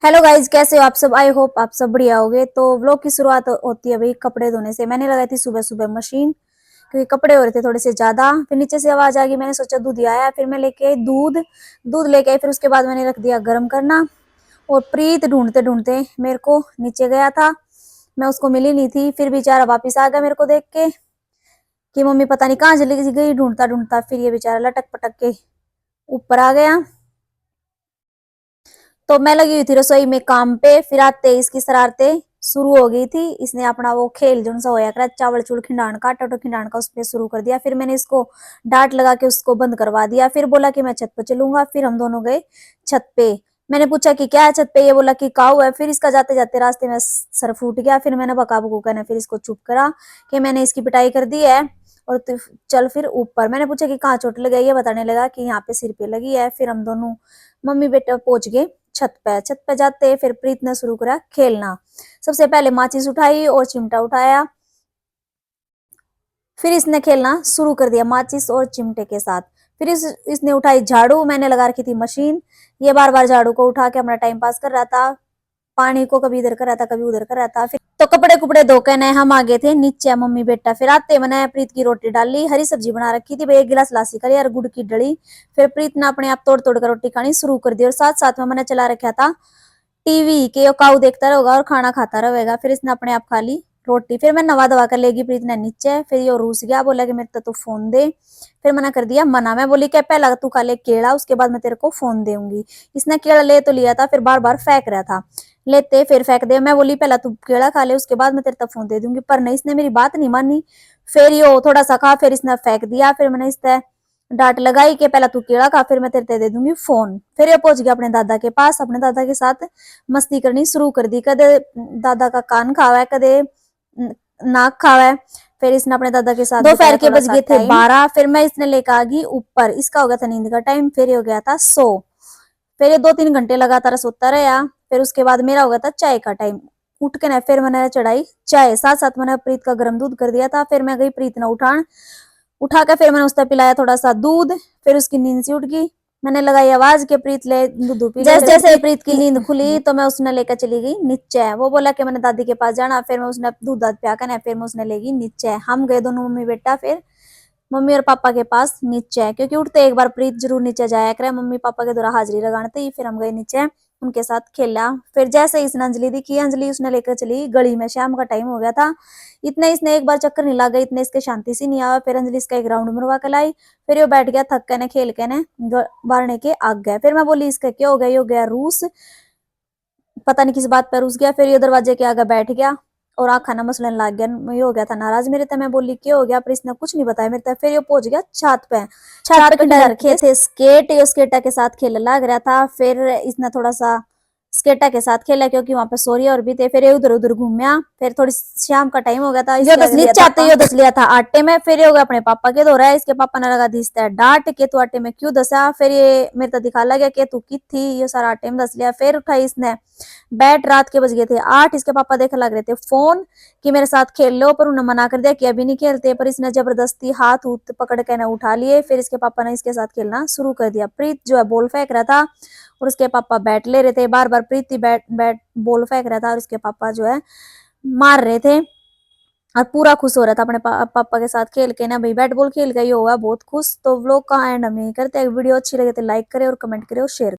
Hello guys, कैसे हो आप सब। आई होप आप सब बढ़िया होगे। तो व्लॉग की शुरुआत होती है भाई कपड़े धोने से। मैंने लगाई थी सुबह सुबह मशीन, क्योंकि कपड़े हो रहे थे थोड़े से ज्यादा। फिर नीचे से आवाज आ गई, मैंने सोचा दूध ही आया। फिर मैं लेके आई दूध, दूध लेके आई। फिर उसके बाद मैंने रख दिया गर्म करना। और प्रीत ढूंढते ढूंढते मेरे को नीचे गया था, मैं उसको मिली नहीं थी। फिर बेचारा वापिस आ गया मेरे को देख के कि मम्मी पता नहीं कहाँ चली गई। ढूंढता ढूंढता फिर ये बेचारा लटक पटक के ऊपर आ गया। तो मैं लगी हुई थी रसोई में काम पे। फिर आते इसकी शरारतें शुरू हो गई थी। इसने अपना वो खेल जो सा होया करा, चावल चूल खिंडान का, टोटो खिंडान का, उस पर शुरू कर दिया। फिर मैंने इसको डांट लगा के उसको बंद करवा दिया। फिर बोला कि मैं छत पे चलूंगा। फिर हम दोनों गए छत पे। मैंने पूछा कि क्या है छत पे, ये बोला कि काऊ है। फिर इसका जाते जाते रास्ते में सर फूट गया। फिर मैंने बका बकू कहना फिर इसको चुप करा कि मैंने इसकी पिटाई कर दी है और चल फिर ऊपर। मैंने पूछा कि कहाँ चोट लगी है, ये बताने लगा कि यहाँ पे सिर पे लगी है। फिर हम दोनों मम्मी बेटा पहुंच गए छत पे। छत पे जाते फिर प्रीत ने शुरू करा खेलना। सबसे पहले माचिस उठाई और चिमटा उठाया। फिर इसने खेलना शुरू कर दिया माचिस और चिमटे के साथ। फिर इसने उठाई झाड़ू, मैंने लगा रखी थी मशीन। ये बार बार झाड़ू को उठा के अपना टाइम पास कर रहा था। पानी को कभी इधर कर रहा था कभी उधर कर रहा था। फिर तो कपड़े कुपड़े धो के न हम आगे थे नीचे मम्मी बेटा। फिर आते मैंने प्रीत की रोटी डाली, हरी सब्जी बना रखी थी भाई, एक गिलास लासी करी और गुड़ की डली। फिर प्रीत ने अपने आप तोड़ तोड़ कर रोटी खानी शुरू कर दी। और साथ साथ में मैंने चला रखा था टीवी के, काऊ देखता रहेगा और खाना खाता रहेगा। फिर इसने अपने आप खा ली रोटी। फिर मैं नवा दवा कर लेगी प्रीत ने नीचे। फिर ये रूस गया, बोला कि मेरे तो फोन दे। फिर मना कर दिया मना। मैं बोली क्या पहला तू खा ले केला, उसके बाद मैं तेरे को फोन दूंगी। इसने केला ले तो लिया था, फिर बार बार फेंक रहा था। लेते फिर फेंक दे। मैं बोली पहला तू केला खा ले, उसके बाद मैं तेरे तक फोन दे दूंगी। पर नहीं, इसने मेरी बात नहीं मानी। फिर यो थोड़ा सा खा, फिर इसने फेंक दिया। फिर मैंने इससे डांट लगाई कि पहला तू केला खा, फिर मैं तेरे दे दूंगी फोन। फिर ये पहुंच गया अपने दादा के पास। अपने दादा के साथ मस्ती करनी शुरू कर दी। कदे दादा का कान खावा है, कदे नाक खावा है। फिर इसने अपने दादा के साथ दोपहर के बज गए थे 12। फिर मैं इसने लेकर आ गई ऊपर। इसका हो गया था नींद का टाइम, फिर ये हो गया था सो। फिर ये 2-3 घंटे लगातार सोता रहा। फिर उसके बाद मेरा हो गया था चाय का टाइम। उठ के ना फिर मैंने चढ़ाई चाय, साथ साथ मैंने प्रीत का गर्म दूध कर दिया था। फिर मैं गई प्रीत ने उठा के फिर मैंने उसने पिलाया थोड़ा सा दूध। फिर उसकी नींद से उठ गई। मैंने लगाई आवाज के प्रीत ले दूध पी। जैसे जैसे प्रीत की नींद खुली तो मैं उसने लेकर चली गई नीचे। वो बोला कि मैंने दादी के पास जाना। फिर मैं उसने दूध दाद पिया कर फिर मैं उसने ले गई नीचे। हम गए दोनों मम्मी बेटा फिर मम्मी और पापा के पास नीचे, क्योंकि उठते एक बार प्रीत जरूर नीचे जाया करे मम्मी पापा के द्वारा हाजिरी लगाने थे। फिर हम गए नीचे, उनके साथ खेला। फिर जैसे इसने अंजलि दिखी, अंजलि उसने लेकर चली गली में। शाम का टाइम हो गया था। इतने इसने एक बार चक्कर नहीं लगा, इतने इसके शांति सी नहीं आया। फिर अंजलि इसका एक राउंड मरवा के लाई। फिर ये बैठ गया थक के ने खेल के ने बारने के आग गया। फिर मैं बोली इसका क्या हो गया, ये हो गया रूस, पता नहीं किस बात पर रूस गया। फिर ये दरवाजे के आगे बैठ गया और आँख खाना मसलन लग गया। ये हो गया था नाराज मेरे तक। मैं बोली क्या हो गया, पर इसने कुछ नहीं बताया मेरे तक। फिर ये पहुंच गया छत पे। छत पे खिला रखे थे स्केट, ये स्केटा के साथ खेलने लग रहा था। फिर इसने थोड़ा सा स्केटा के साथ खेला, क्योंकि वहां पे सोरी और भी थे। फिर ये उधर उधर घूमया। फिर थोड़ी शाम का टाइम हो गया था। यो दस लिया था आटे में। फिर ये हो गया अपने पापा के दो रहा है। इसके पापा ने लगा दी डांट के तू आटे में क्यों दसा। फिर ये मेरे तो दिखा लगा कि तू की थी, ये सारा आटे में दस लिया। फिर उठाई इसने बैट। रात के बज गए थे 8। इसके पापा देख लग रहे थे फोन कि मेरे साथ खेल लो, पर उन्होंने मना कर दिया कि अभी नहीं खेलते। पर इसने जबरदस्ती हाथ उठ पकड़ के ना उठा लिए। फिर इसके पापा ने इसके साथ खेलना शुरू कर दिया। प्रीत जो है बॉल फेंक रहा था और उसके पापा बैट ले रहे थे। बार बार प्रीत ही बैट बैट बॉल फेंक रहा था और उसके पापा जो है मार रहे थे। और पूरा खुश हो रहा था अपने पापा के साथ खेल के ना भाई, बैट बॉल खेल के ये हुआ बहुत खुश। तो व्लॉग का एंड हम यही करते हैं। वीडियो अच्छी लगे तो लाइक करें और कमेंट करें और शेयर।